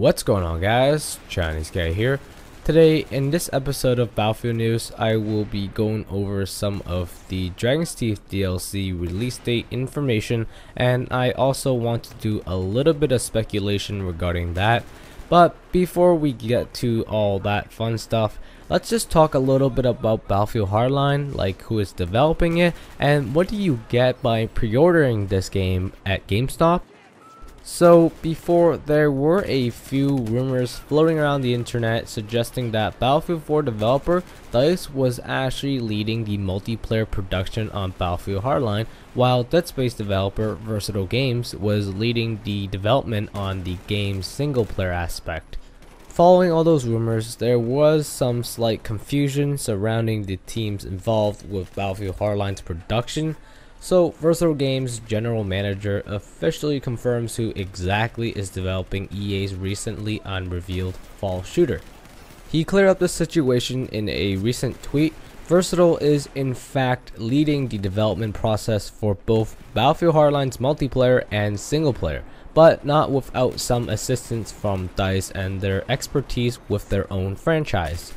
What's going on, guys? Chinese guy here. Today in this episode of Battlefield News, I will be going over some of the Dragon's Teeth DLC release date information, and I also want to do a little bit of speculation regarding that. But before we get to all that fun stuff, let's just talk a little bit about Battlefield Hardline, like who is developing it, and what do you get by pre-ordering this game at GameStop. So before, there were a few rumors floating around the internet suggesting that Battlefield 4 developer DICE was actually leading the multiplayer production on Battlefield Hardline, while Dead Space developer Versatile Games was leading the development on the game's single player aspect. Following all those rumors, there was some slight confusion surrounding the teams involved with Battlefield Hardline's production. So Versatile Games general manager officially confirms who exactly is developing EA's recently unrevealed fall shooter. He cleared up the situation in a recent tweet. Versatile is in fact leading the development process for both Battlefield Hardline's multiplayer and single player, but not without some assistance from DICE and their expertise with their own franchise.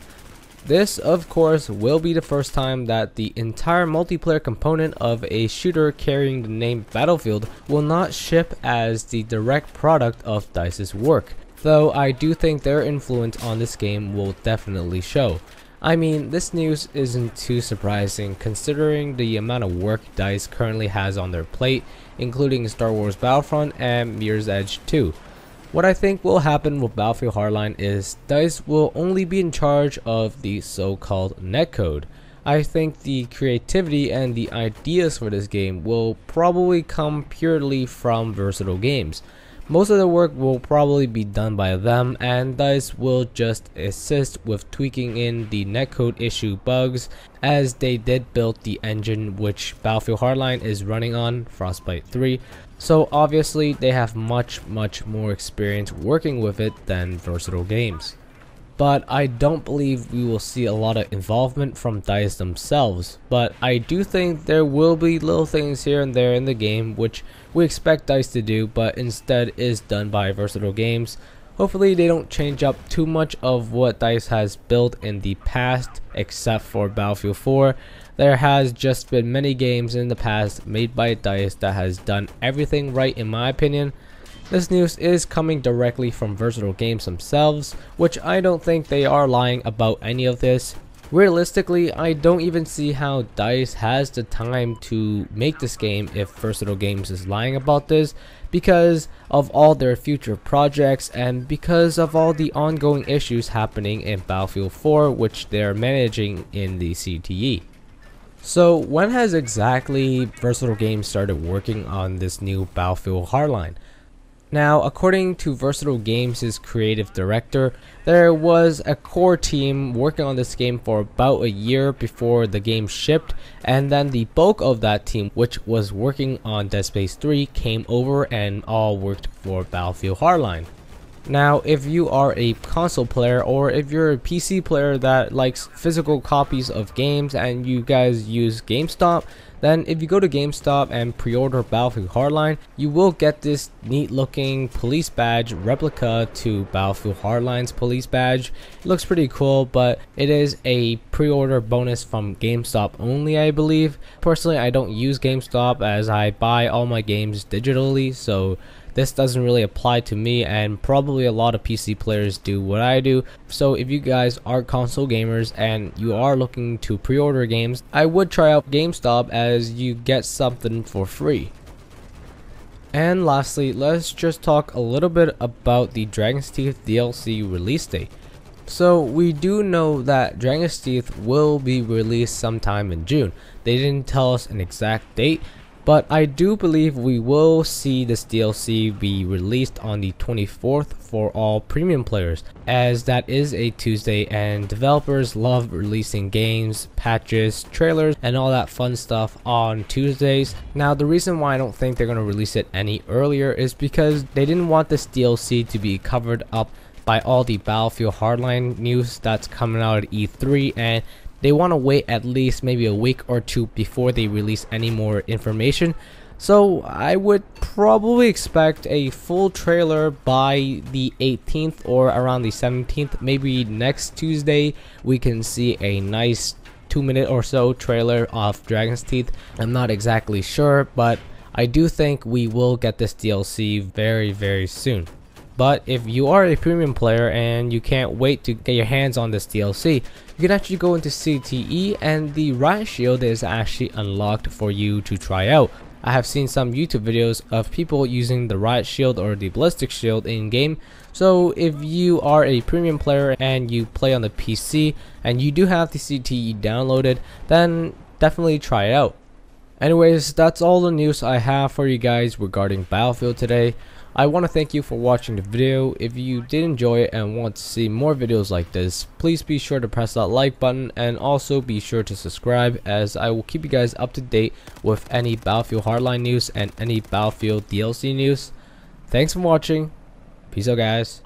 This, of course, will be the first time that the entire multiplayer component of a shooter carrying the name Battlefield will not ship as the direct product of DICE's work, though I do think their influence on this game will definitely show. I mean, this news isn't too surprising considering the amount of work DICE currently has on their plate, including Star Wars Battlefront and Mirror's Edge 2. What I think will happen with Battlefield Hardline is DICE will only be in charge of the so-called netcode. I think the creativity and the ideas for this game will probably come purely from Versatile Games. Most of the work will probably be done by them, and DICE will just assist with tweaking in the netcode issue bugs, as they did build the engine which Battlefield Hardline is running on, Frostbite 3. So obviously they have much more experience working with it than Versatile Games. But I don't believe we will see a lot of involvement from DICE themselves, but I do think there will be little things here and there in the game which we expect DICE to do, but instead is done by Versatile Games. Hopefully they don't change up too much of what DICE has built in the past, except for Battlefield 4. There has just been many games in the past made by DICE that has done everything right in my opinion. This news is coming directly from Versatile Games themselves, which I don't think they are lying about any of this. Realistically, I don't even see how DICE has the time to make this game if Versatile Games is lying about this, because of all their future projects and because of all the ongoing issues happening in Battlefield 4 which they are managing in the CTE. So when has exactly Versatile Games started working on this new Battlefield Hardline? Now, according to Versatile Games' creative director, there was a core team working on this game for about a year before the game shipped, and then the bulk of that team, which was working on Dead Space 3, came over and all worked for Battlefield Hardline. Now, if you are a console player or if you're a PC player that likes physical copies of games and you guys use GameStop, then if you go to GameStop and pre-order Battlefield Hardline, you will get this neat looking police badge replica to Battlefield Hardline's police badge. It looks pretty cool, but it is a pre-order bonus from GameStop only, I believe. Personally, I don't use GameStop as I buy all my games digitally, so this doesn't really apply to me, and probably a lot of PC players do what I do. So if you guys are console gamers and you are looking to pre-order games, I would try out GameStop as you get something for free. And lastly, let's just talk a little bit about the Dragon's Teeth DLC release date. So we do know that Dragon's Teeth will be released sometime in June. They didn't tell us an exact date, but I do believe we will see this DLC be released on the 24th for all premium players, as that is a Tuesday and developers love releasing games, patches, trailers, and all that fun stuff on Tuesdays. Now, the reason why I don't think they're going to release it any earlier is because they didn't want this DLC to be covered up by all the Battlefield Hardline news that's coming out at E3, and they want to wait at least maybe a week or two before they release any more information. So I would probably expect a full trailer by the 18th or around the 17th. Maybe next Tuesday we can see a nice 2-minute or so trailer of Dragon's Teeth. I'm not exactly sure, but I do think we will get this DLC very soon. But if you are a premium player and you can't wait to get your hands on this DLC, you can actually go into CTE and the Riot Shield is actually unlocked for you to try out. I have seen some YouTube videos of people using the Riot Shield or the Ballistic Shield in game. So if you are a premium player and you play on the PC and you do have the CTE downloaded, then definitely try it out. Anyways, that's all the news I have for you guys regarding Battlefield today. I want to thank you for watching the video. If you did enjoy it and want to see more videos like this, please be sure to press that like button and also be sure to subscribe, as I will keep you guys up to date with any Battlefield Hardline news and any Battlefield DLC news. Thanks for watching. Peace out, guys.